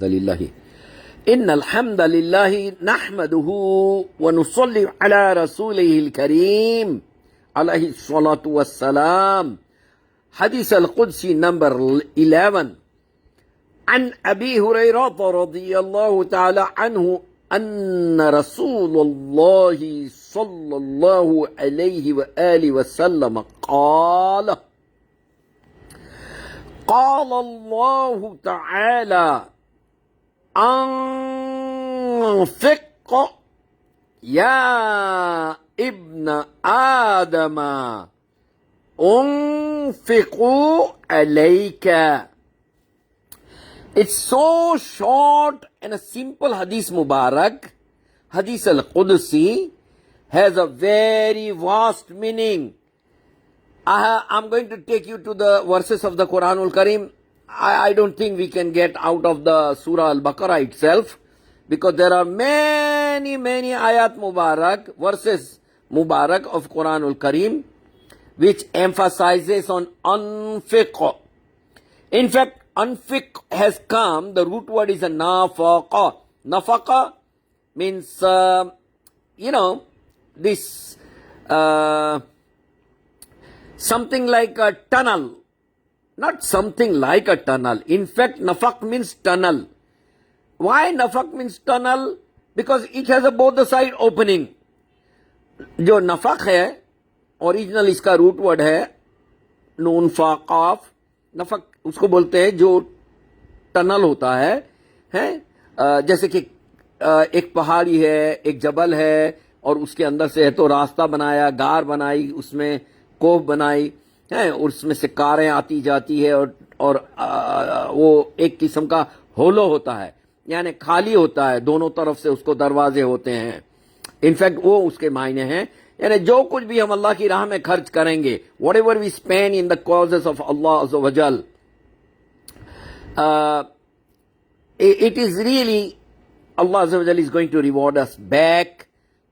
لله إن الحمد لله نحمده ونصلي على رسوله الكريم عليه الصلاة والسلام. حديث القدسي number 11 عن أبي هريرة رضي الله تعالى عنه أن رسول الله صلى الله عليه وآله وسلم قال الله تعالى أنفق يا ابن آدم أنفقوا عليك. It's so short and a simple hadith Mubarak. Hadis Al Qudasi has a very vast meaning. I'm going to take you to the verses of the Quran al-Karim. I don't think we can get out of the Surah Al-Baqarah itself, because there are many ayat Mubarak, verses Mubarak of Quran al-Karim, which emphasizes on anfiq. In fact, anfiq has come, the root word is a nafaqa. Nafaqa means, this something like a tunnel. Not something like a tunnel. In fact, nafaq means tunnel. Why nafaq means tunnel? Because it has a both the side opening. जो नफक है, original इसका root word है नून फा काफ. नफक उसको बोलते हैं जो tunnel होता है जैसे कि एक पहाड़ी है, एक जबल है, और उसके अंदर से है तो रास्ता बनाया, गार बनाई, उसमें कोफ बनाई है, और उसमें से कारें आती जाती है, और वो एक किस्म का होलो होता है, यानी खाली होता है, दोनों तरफ से उसको दरवाजे होते हैं. इनफैक्ट वो उसके मायने हैं. यानी जो कुछ भी हम अल्लाह की राह में खर्च करेंगे, whatever we spend in the causes of Allah अज़्ज़वजल, it is really Allah Azzawajal is going to reward us back,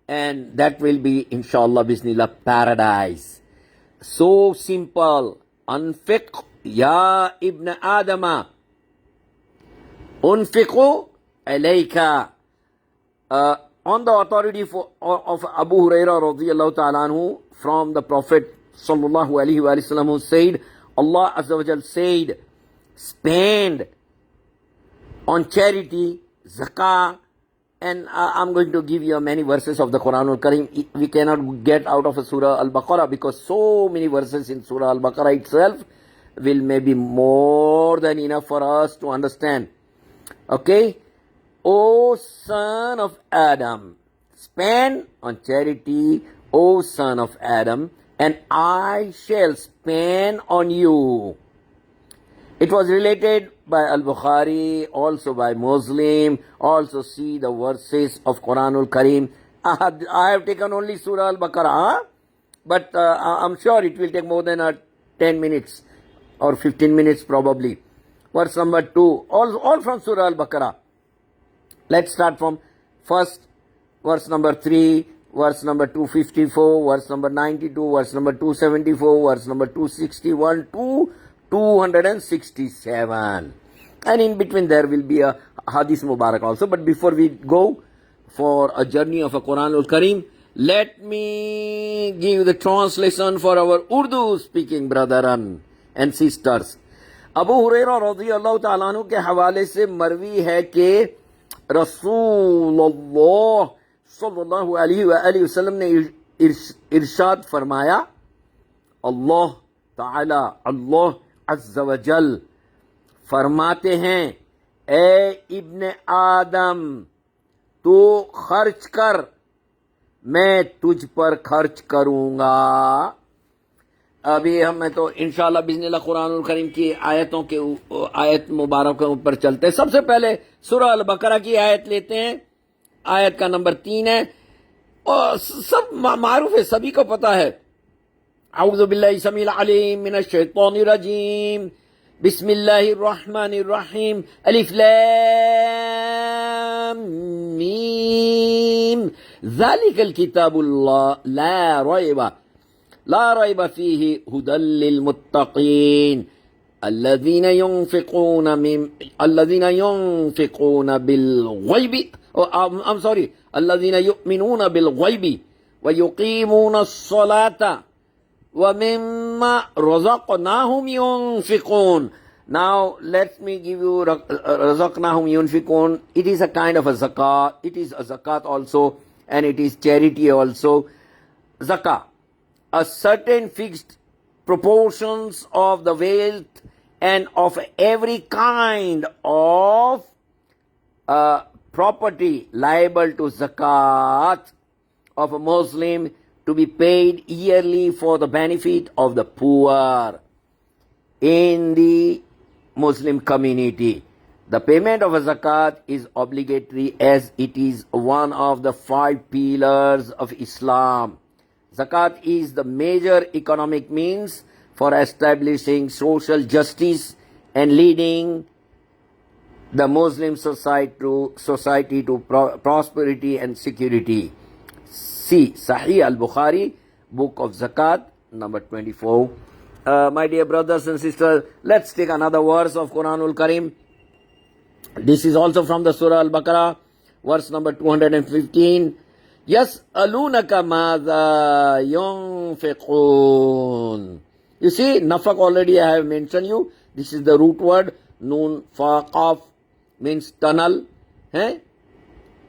and that will be inshallah bismillah paradise. So simple. Anfiq ya ibn Adama unfiqu alayka. On the authority of Abu Harayrah radiyallahu ta'ala anhu, from the Prophet sallallahu alaihi wasallam, who said, Allah Azzawajal said, spend on charity, zakah, and I'm going to give you many verses of the Quran al-Karim. We cannot get out of a Surah Al-Baqarah, because so many verses in Surah Al-Baqarah itself will maybe more than enough for us to understand. Okay? O son of Adam, spend on charity, O son of Adam, and I shall spend on you. It was related by al-Bukhari, also by Muslim. Also see the verses of Quran al-Karim. I have taken only Surah Al-Baqarah, but I'm sure it will take more than 10 minutes or 15 minutes probably. Verse number 2, all from Surah Al-Baqarah. Let's start from first, verse number 3, verse number 254, verse number 92, verse number 274, verse number 261 to 267, and in between there will be a Hadith Mubarak also. But before we go for a journey of a Quran al-Karim, let me give the translation for our Urdu speaking brethren and sisters. Abu Harayrah radiyallahu ta'ala anhu के हवाले से मरवी है कि रसूलुल्लाह सल्लल्लाहु अलैहि वसल्लम ने इरशाद फरमाया, अल्लाह ताला, अल्लाह अज़्ज़वजल फरमाते हैं, ए इब्न आदम, तू खर्च कर, मैं तुझ पर खर्च करूंगा. अभी हम तो इंशाअल्लाह बिस्मिल्लाह कुरान करीम की आयतों के आयत मुबारक के ऊपर चलते हैं. सबसे पहले सूरह अल-बकरा की आयत लेते हैं. आयत का नंबर 3 है, और सब मारूफ है, सभी को पता है. अऊज़ु बिल्लाहि समील अलीम मिनश शैतानिर रजीम, बिस्मिल्लाहिर रहमानिर रहीम, अलिफ लाम मीम, ज़ालिकल किताबुल ला रैबा फीही हुदल लिल मुत्तकीन. الذين ينفقون بالغيب I'm sorry الذين يؤمنون بالغيب ويقيمون الصلاة ومما رزقناهم ينفقون. Now let me give you رزقناهم ينفقون. It is a kind of a zakat. It is a zakat also, and it is charity also. Zakah, a certain fixed proportions of the wealth and of every kind of property liable to zakat of a Muslim to be paid yearly for the benefit of the poor in the Muslim community. The payment of a zakat is obligatory as it is one of the 5 pillars of Islam. Zakat is the major economic means for establishing social justice and leading the Muslim society to prosperity and security. See Sahih al-Bukhari, Book of Zakat, number 24. My dear brothers and sisters, let's take another verse of Quranul Karim. This is also from the Surah Al-Baqarah, verse number 215. يَسْأَلُونَكَ مَاذَا يُنْفِقُونَ. You see, nafaq already I have mentioned you. This is the root word. Nun, fa, qaf means tunnel.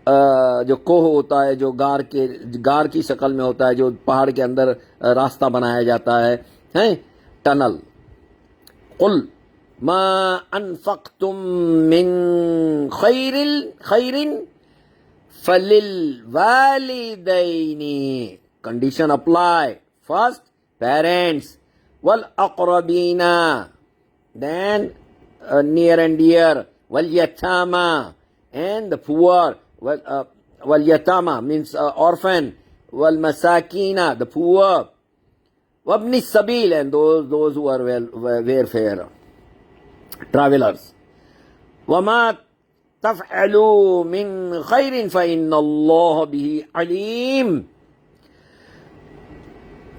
जो कोह होता है, जो गार की शक्ल में होता है, जो पहाड़ के अंदर रास्ता बनाया जाता है, टनल. कुल मा अनफक्तुम मिन खैरिन फलिल वालिदैनी. Condition apply. First, parents. Wal aqrabina. Then, near and dear. Wal yatama. And the poor. Wal yatama means orphan. Wal masakina, the poor. Wabni sabil, and those who are wayfarer, travelers. Wama taf'alu min khairin fa inna Allah bihi alim.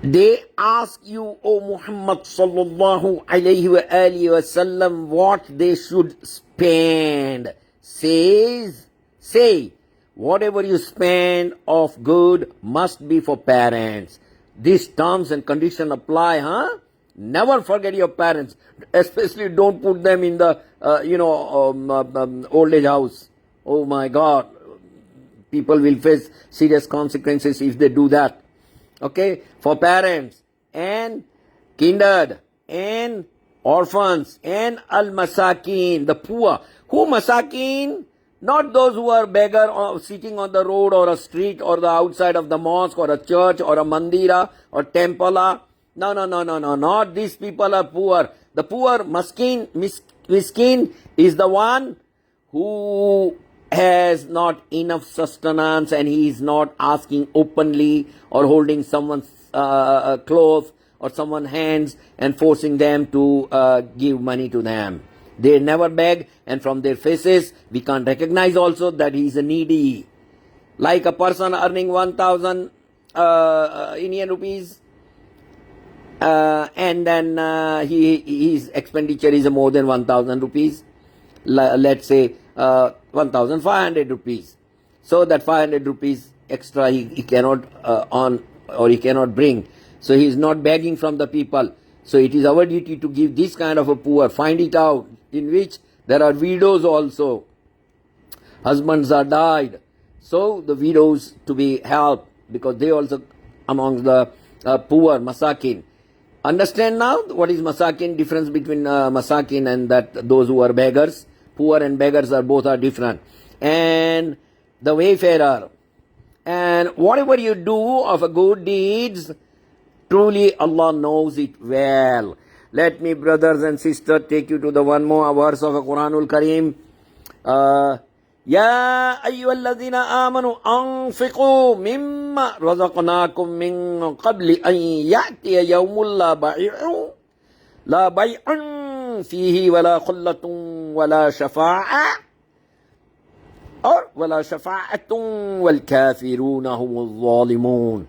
They ask you, O Muhammad sallallahu alayhi wa alihi wa sallam, what they should spend. Say, whatever you spend of good must be for parents. These terms and conditions apply, Never forget your parents. Especially don't put them in the, old age house. Oh my God. People will face serious consequences if they do that. Okay? For parents and kindred and orphans and al-masakin, the poor. Who masakin? Not those who are beggar or sitting on the road or a street or the outside of the mosque or a church or a mandira or temple. No. Not these people are poor. The poor, miskin is the one who has not enough sustenance and he is not asking openly or holding someone's clothes or someone's hands and forcing them to give money to them. They never beg, and from their faces we can't recognize also that he is a needy. Like a person earning 1,000 Indian rupees and then his expenditure is more than 1,000 rupees. Let's say 1,500 rupees. So that 500 rupees extra he cannot earn or he cannot bring. So he is not begging from the people. So it is our duty to give this kind of a poor. Find it out, in which there are widows also. Husbands are died. So the widows to be helped, because they also amongst the poor, masakin. Understand now what is masakin, difference between masakin and that those who are beggars. Poor and beggars are both are different. And the wayfarer. And whatever you do of a good deeds, truly Allah knows it well. Let me, brothers and sisters, take you to the one more verse of the Quranul Kareem. Ya ayyuhalladhina amanu anfiqu mimma razaqnakum min qabli an ya'tiya yawmun la bay'un fihi wala khullatun wala shafa'a or wala shafa'atun wal kafiruna humul zalimun.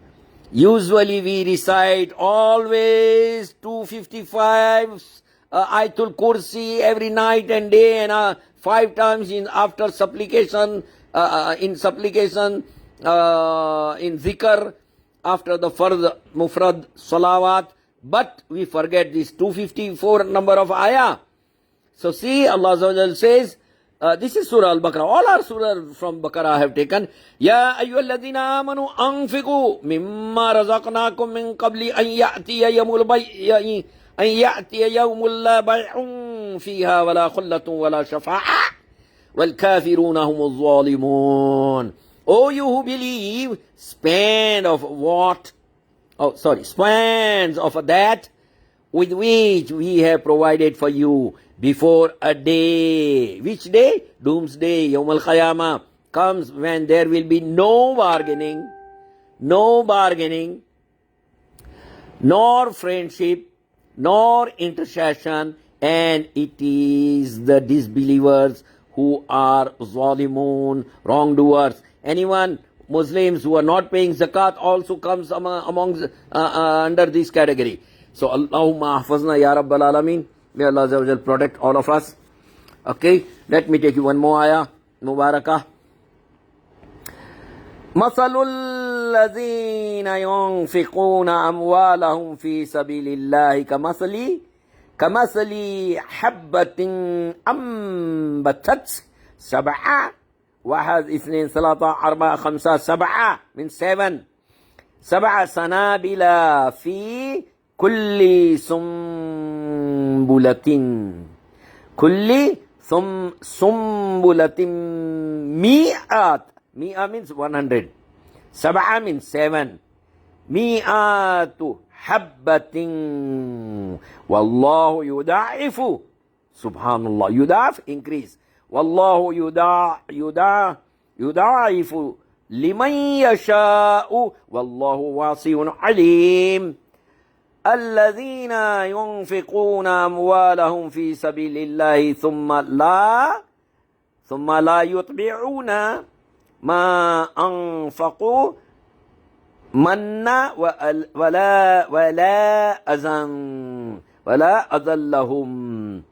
Usually we recite always 255 Ayatul Kursi every night and day, and 5 times in after supplication, in zikr, after the fard mufrad salawat. But we forget this 254 number of ayah. So see, Allah Azawajal says, this is Surah Al-Baqarah. All our surah from Baqarah I have taken. Ya ayyuhalladhina amanu anfiqu mimma razaqnakum min qabli an ya'tiya yawmul la bay'un fiha wala khullatun wala shafa'a wal kafiruna humuz zalimun. O you who believe, spend of what? Spends of that with which we have provided for you before a day. Which day? Doomsday, Yawm al-Qiyamah, comes when there will be no bargaining, nor friendship, nor intercession, and it is the disbelievers who are zalimun, wrongdoers. Anyone, Muslims who are not paying zakat also comes amongst under this category. So Allahumma hafazna ya Rabbal Alameen. May Allah Azawajal protect all of us. Okay, let me take you one more ayah, Mubarakah. مثل الذين ينفقون أموالهم في سبيل الله كمثل حبة أنبتت 7 1 2 3 4 5 7 من 7 سنابل في كل سنبلة مئة means 100. 7 means 7. مئة حبة والله يضاعف. Subhanallah. Yudaf, increase. والله يضاعف لمن يشاء والله واسع عليم. الذين ينفقون أموالهم في سبيل الله ثم لا يتبعون ما أنفقوا منا ولا أذلهم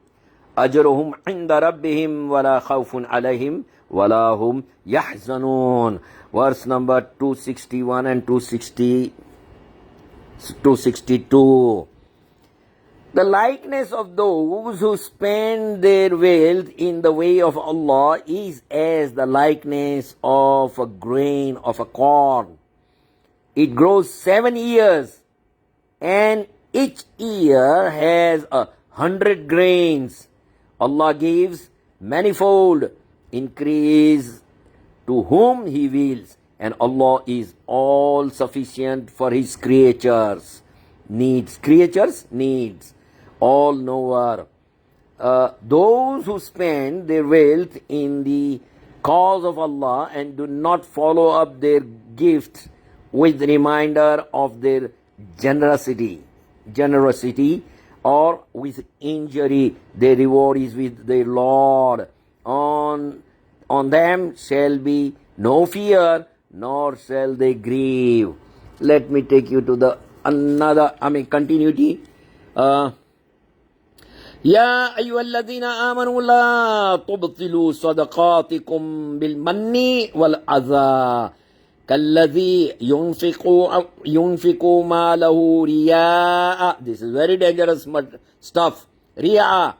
أجرهم عند ربهم ولا خوف عليهم ولا هم يحزنون. Verse number 261 and 262. The likeness of those who spend their wealth in the way of Allah is as the likeness of a grain of a corn. It grows 7 years, and each year has 100 grains. Allah gives manifold increase to whom He wills, and Allah is all sufficient for His creatures' needs, all knower. Those who spend their wealth in the cause of Allah and do not follow up their gifts with reminder of their generosity or with injury, their reward is with their Lord. On them shall be no fear, nor shall they grieve. Let me take you to the continuity. يا أيها الذين آمنوا لا تبطلوا صدقاتكم بالمن والأذى كالذي ينفق ماله رياء. This is very dangerous stuff. Riya,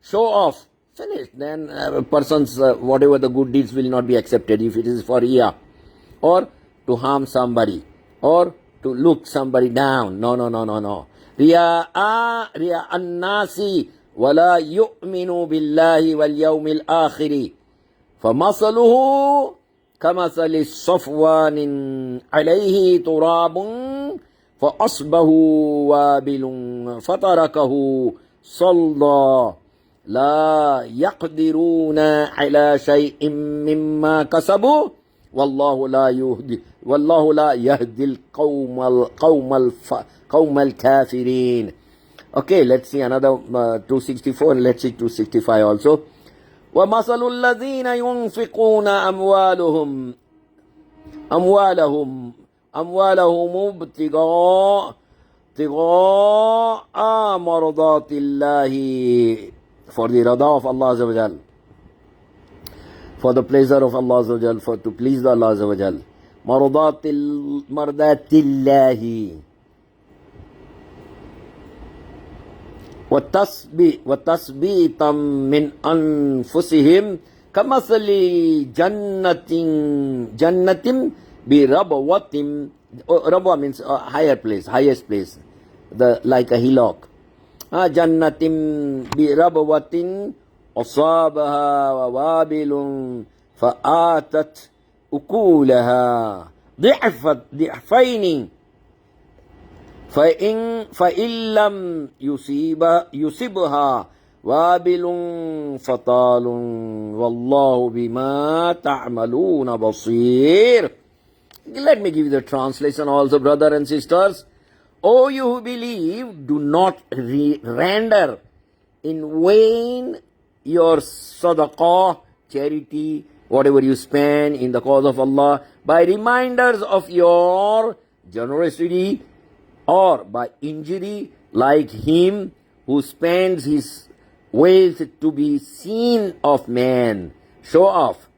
show off. Finished. Then a person's whatever the good deeds will not be accepted if it is for riya, or to harm somebody, or to look somebody down. No. Riya an-nasi ولا يؤمن بالله واليوم الآخر فمثله كمثل صفوان عليه تراب فأصبه وابل فتركه صلدا لا يقدرون على شيء مما كسبوا والله لا يهدي القوم الكافرين. Okay, let's see another 264 and let's see 265 also. وَمَثَلُ الَّذِينَ يُنْفِقُونَ أَمْوَالَهُمْ ابْتِغَاءَ ابتغاء مرضات الله, for the rada of Allah Azawajal, for the pleasure of Allah Azawajal, for to please the Allah Azawajal. مرضات الله وتثبيتا من أنفسهم كمثل جنة بربوة. Rabwa means higher place, highest place, like a hillock. جنة بربوة أصابها ووابل فآتت أكولها ضعفين فإن لم يصبها وابل فطال والله بما تعملون بصير. Let me give you the translation also, brother and sisters. O you who believe, do not render in vain your sadaqah, charity, whatever you spend in the cause of Allah, by reminders of your generosity or by injury, like him who spends his wealth to be seen of man. Show off.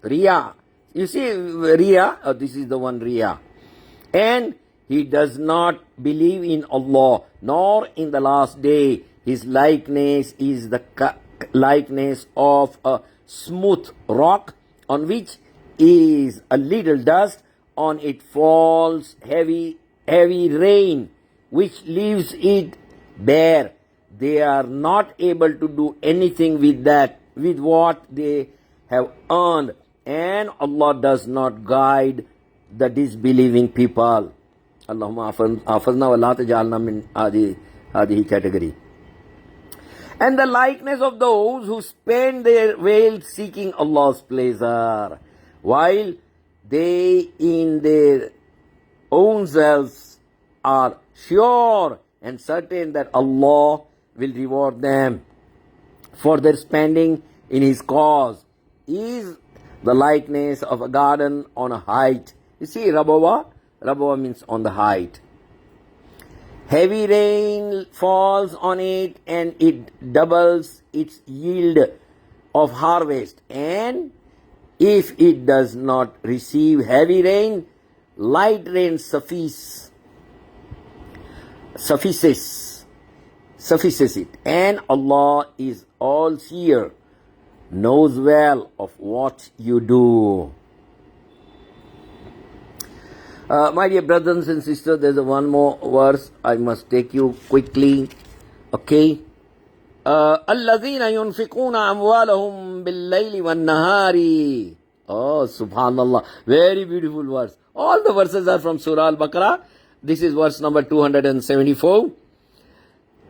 Riya. You see, Riya, this is the one Riya. And he does not believe in Allah, nor in the last day. His likeness is the likeness of a smooth rock on which is a little dust. On it falls heavy rain, which leaves it bare. They are not able to do anything with that, with what they have earned. And Allah does not guide the disbelieving people. Allahumma afazna wa la tajalna min hadihi category. And the likeness of those who spend their wealth seeking Allah's pleasure, while they in their own selves are sure and certain that Allah will reward them for their spending in His cause, is the likeness of a garden on a height. You see, Rabawa means on the height. Heavy rain falls on it and it doubles its yield of harvest. And if it does not receive heavy rain, light rain suffices it. And Allah is all-seer, knows well of what you do. My dear brothers and sisters, there's one more verse I must take you quickly. Okay. الَّذِينَ يُنْفِقُونَ أَمْوَالَهُمْ بِاللَّيْلِ وَالنَّهَارِ. Oh, subhanallah. Very beautiful verse. All the verses are from Surah Al-Baqarah. This is verse number 274.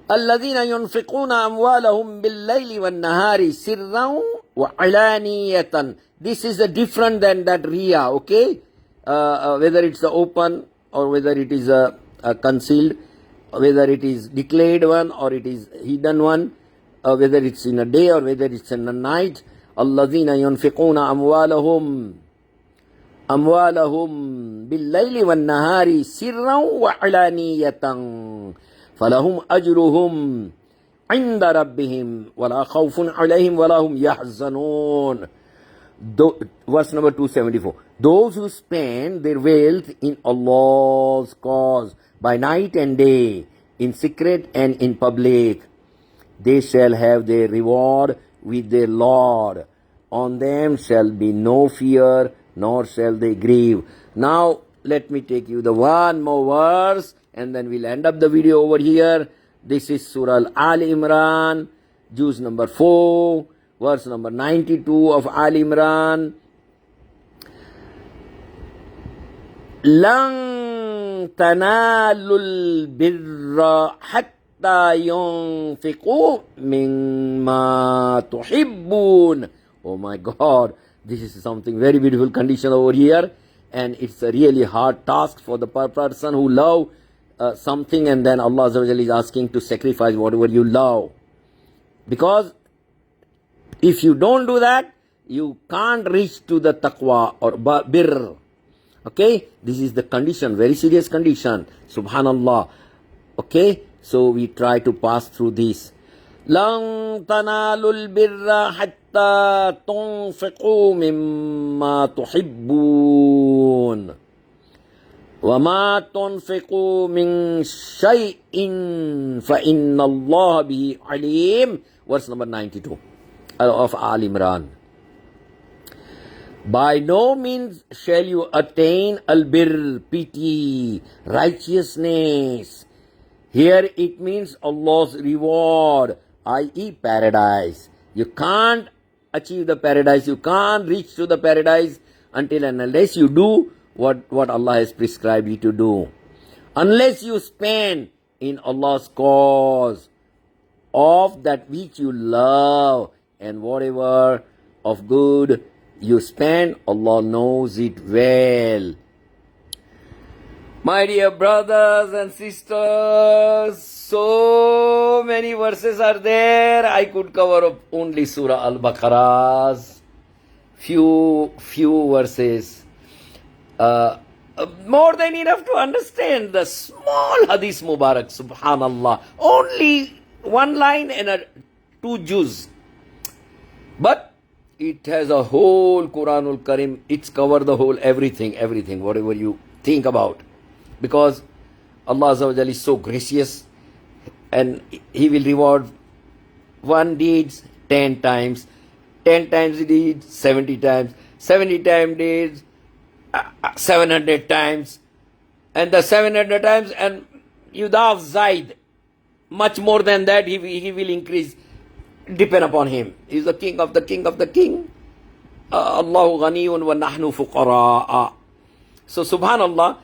الَّذِينَ يُنْفِقُونَ أَمْوَالَهُمْ بِاللَّيْلِ وَالنَّهَارِ سِرًّا وَعَلَانِيَةً. This is different than that Riya, okay? Whether it's the open or whether it is a concealed, whether it is declared one or it is hidden one, whether it's in a day or whether it's in a night. الَّذِينَ يُنْفِقُونَ أَمْوَالَهُمْ بِاللَّيْلِ وَالنَّهَارِ سِرًّا وَعَلَانِيَةً فَلَهُمْ أَجْرُهُمْ عِنْدَ رَبِّهِمْ وَلَا خَوْفٌ عَلَيْهِمْ وَلَا هُمْ يَحْزَنُونَ. Verse number 274. Those who spend their wealth in Allah's cause by night and day, in secret and in public, they shall have their reward with their Lord. On them shall be no fear, nor shall they grieve. Now, let me take you the one more verse, and then we'll end up the video over here. This is Surah Al-Imran, juz number 4, verse number 92 of Al-Imran. لَن تَنَالُوا الْبِرَّ حَتَّى يُنْفِقُوا مِمَّا تُحِبُّونَ. Oh my God, this is something very beautiful condition over here, and it's a really hard task for the person who love something, and then Allah Azawajal is asking to sacrifice whatever you love. Because if you don't do that, you can't reach to the taqwa or birr. Okay, this is the condition, very serious condition. Subhanallah. Okay, so we try to pass through this. لن تنالوا البر حتى تنفقوا مما تحبون وما تنفقوا من شيء فإن الله به عليم. Verse number 92 of Al Imran. By no means shall you attain al-birr, pity, righteousness. Here it means Allah's reward, i.e. paradise. You can't achieve the paradise, you can't reach to the paradise until and unless you do what Allah has prescribed you to do. Unless you spend in Allah's cause of that which you love, and whatever of good you spend, Allah knows it well. My dear brothers and sisters, so many verses are there. I could cover up only Surah Al-Baqarah's few verses. More than enough to understand the small Hadith Mubarak, subhanallah. Only one line and two juz. But it has a whole Quranul Karim. It's covered the whole everything, whatever you think about. Because Allah Azawajal is so gracious, and He will reward one deeds 10 times, 10 times deeds 70 times, 70 times deeds 700 times, and the 700 times and Yudaf Zaid, much more than that he will increase. Depend upon Him. He is the king of the king of the king. Allahu ghaniyun wa nahnu fuqara'a. So subhanallah,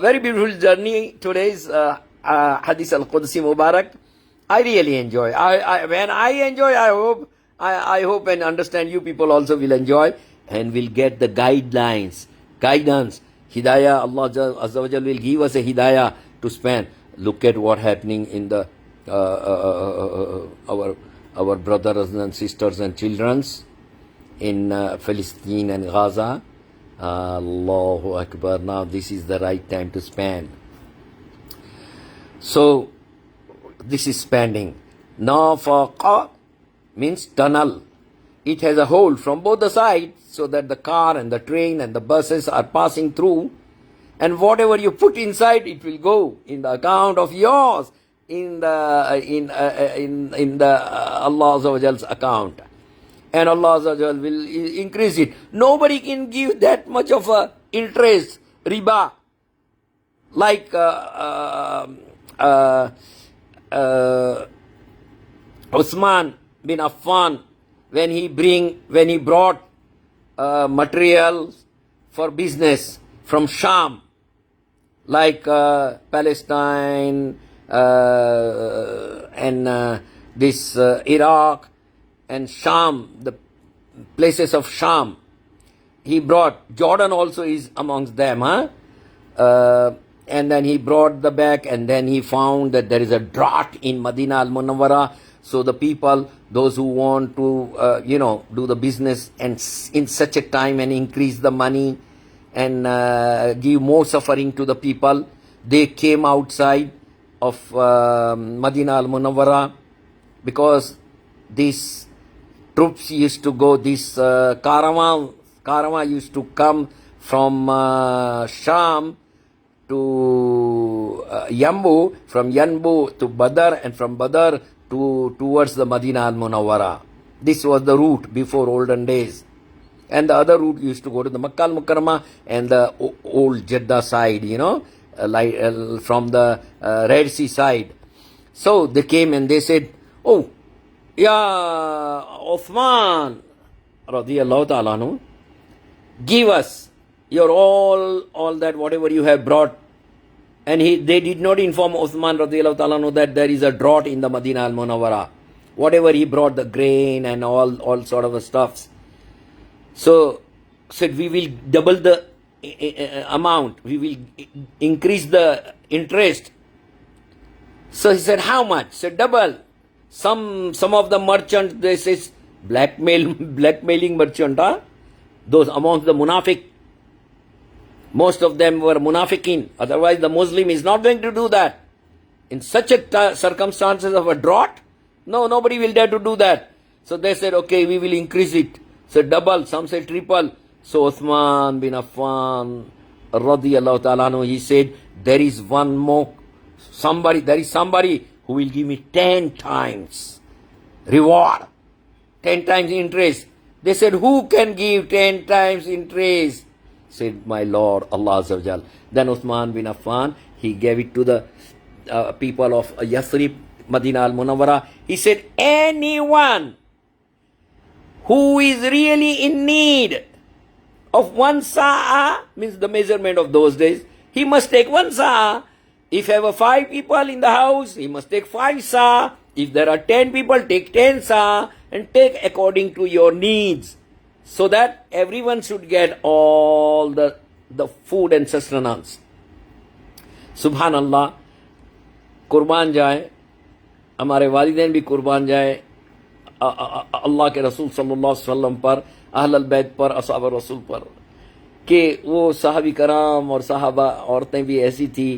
very beautiful journey today's Hadis Al Qudasi Mubarak. I really enjoy. When I enjoy, I hope and understand you people also will enjoy and will get the guidance, hidayah. Allah Azza wa Jal will give us a hidayah to spend. Look at what happening in the our brothers and sisters and children in Palestine and Gaza. Allahu Akbar. Now this is the right time to spend. So this is spending. Nafaqa means tunnel. It has a hole from both the sides so that the car and the train and the buses are passing through, and whatever you put inside, it will go in the account of yours, in the Allah Azza wa Jal's account. And Allah Azza wa Jal will increase it. Nobody can give that much of a interest, riba, like Uthman bin Affan, when he brought materials for business from Sham, like Palestine and this Iraq and Sham, the places of Sham. He brought, Jordan also is amongst them, and then he brought the back, and then he found that there is a drought in Medina al-Munawwara. So the people, those who want to, do the business and in such a time and increase the money and give more suffering to the people, they came outside of Medina al-Munawwara, because these troops used to go, this caravan used to come from Sham to Yambu, from Yanbu to Badr, and from Badr towards the Medina al-Munawwara. This was the route before olden days. And the other route used to go to the Makkah al-Mukarramah and the old Jeddah side, from the Red Sea side. So they came and they said, "Oh, Ya Uthman radiyallahu ta'ala anhu, give us your all that whatever you have brought." And they did not inform Uthman radiyallahu ta'ala anhu that there is a drought in the Medina al-Munawwara. Whatever he brought, the grain and all sort of stuffs. So said, we will double the amount, we will increase the interest. So he said, how much? Said, double. Some of the merchants, they says blackmailing merchant, those amongst the munafiq. Most of them were munafiqin. Otherwise the Muslim is not going to do that. in such a circumstances of a drought? No, nobody will dare to do that. So they said, okay, we will increase it. So double, some say triple. So Uthman bin Affan, radiyallahu ta'ala anhu, he said, there is one more, there is somebody who will give me 10 times reward, 10 times interest. They said, who can give 10 times interest? Said, my Lord, Allah Azawajal. Then Uthman bin Affan, he gave it to the people of Yathrib, Madinah al-Munawwara. He said, anyone who is really in need of 1 sa'a, means the measurement of those days, he must take 1 sa'a. If there were 5 people in the house, he must take 5 sa'a. If there are 10 people, take 10 sa'a, and take according to your needs, so that everyone should get all the food and sustenance. Subhanallah, कुर्बान जाए, हमारे वालिदैन भी कुर्बान जाए अल्लाह के रसूल सल्लल्लाहु अलैहि वसल्लम पर, अहल बैत पर, असहाब रसूल पर, कि वो साहबी कराम और साहबा औरतें भी ऐसी थी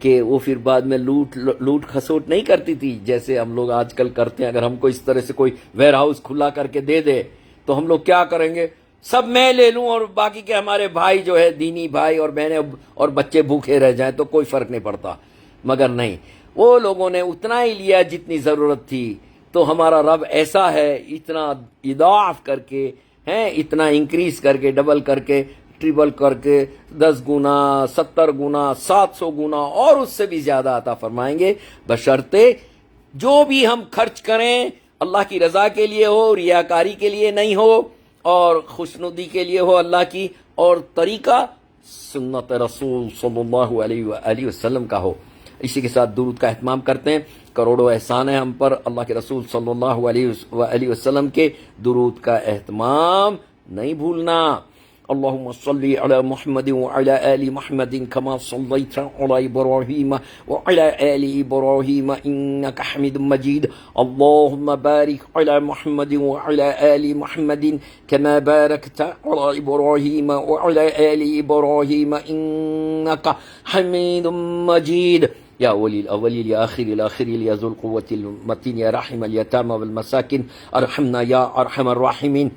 कि वो फिर बाद में लूट खसोट नहीं करती थी जैसे हम लोग आजकल करते हैं। अगर हमको इस तरह से कोई वेयर हाउस खुला करके दे दे तो हम लोग क्या करेंगे, सब मैं ले लूं और बाकी के हमारे भाई जो है दीनी भाई और बहनें और बच्चे भूखे रह जाएं तो कोई फर्क नहीं पड़ता। मगर नहीं, वो लोगों ने उतना ही लिया जितनी जरूरत थी। तो हमारा रब ऐसा है, इतना इदाफ करके हैं, इतना इंक्रीज करके, डबल करके, ट्रिपल करके, 10 गुना, 70 गुना, 700 गुना और उससे भी ज्यादा अता फरमाएंगे, बशर्ते जो भी हम खर्च करें अल्लाह की रजा के लिए हो, रियाकारी के लिए नहीं हो, और खुशनुदी के लिए हो अल्लाह की, और तरीका सुन्नत रसूल सल्लल्लाहु अलैहि वसल्लम का हो। इसी के साथ दुरूद का एहतमाम करते हैं। करोड़ों एहसान है हम पर, अल्लाह के रसूल सल्लल्लाहु अलैहि वसल्लम के दुरूद का एहतमाम नहीं भूलना। अल्लाहुम्मा सल्ली अला मुहम्मद व अला आलि मुहम्मद कमा सल्लैता अला इब्राहीम व अला आलि इब्राहीम इन्नका हमीदुम मजीद। अल्लाहुम्मा बारिक अला मुहम्मद व अला आलि मुहम्मद कमा बारकता अला इब्राहीम व अला आलि इब्राहीम इन्नका हमीदुम मजीद। या वली अव्वलिल या आखिरिल आखिरिल या ज़ुल क़ुव्वतिल मतीन या राहिमल यतामा वल मसाकिन अरहमना या अरहमर राहिमीन।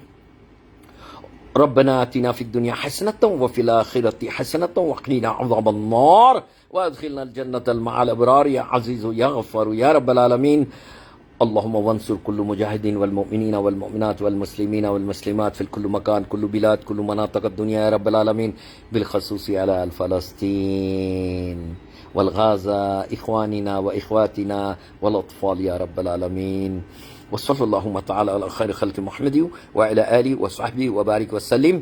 रब्बना आतिना फिद दुनिया हसनतन व फिल आखिरति हसनतन व क़िना अज़ाबन नार व अदखिलना जन्नतल मअल अबरार या अज़ीज़ु या गफ़्फ़ार या रब्बल आलमीन। अल्लाहुम्मा वंसुर कुल्लु मुजाहिदीन वल मुमिनीन वल मुमिनात वल मुस्लिमीन वल मुस्लिमात फिल कुल्लु मकान कुल्लु बिलाद कुल्लु मनातिक़ दुनिया या रब्बल आलमीन, बिल ख़ुसूसी अला अल फ़लस्तीन वल गाज़ा इख़वानिना व इख़वातिना वल अत्फ़ाल या रब्बल आलमीन। वसल्लल्लाहु तआला अला खैर खल्क़ि मुहम्मद व अला आलिहि व सहबिहि व बारिक वसल्लम।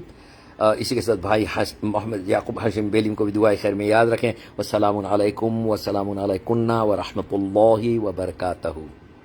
इसी के साथ भाई मोहम्मद याकूब हाशिम बेलिम को भी दुआए खैर में याद रखें। वस्सलामु अलैकुम व सलामुन अलैकुन्ना व रहमतुल्लाहि व बरकातहू।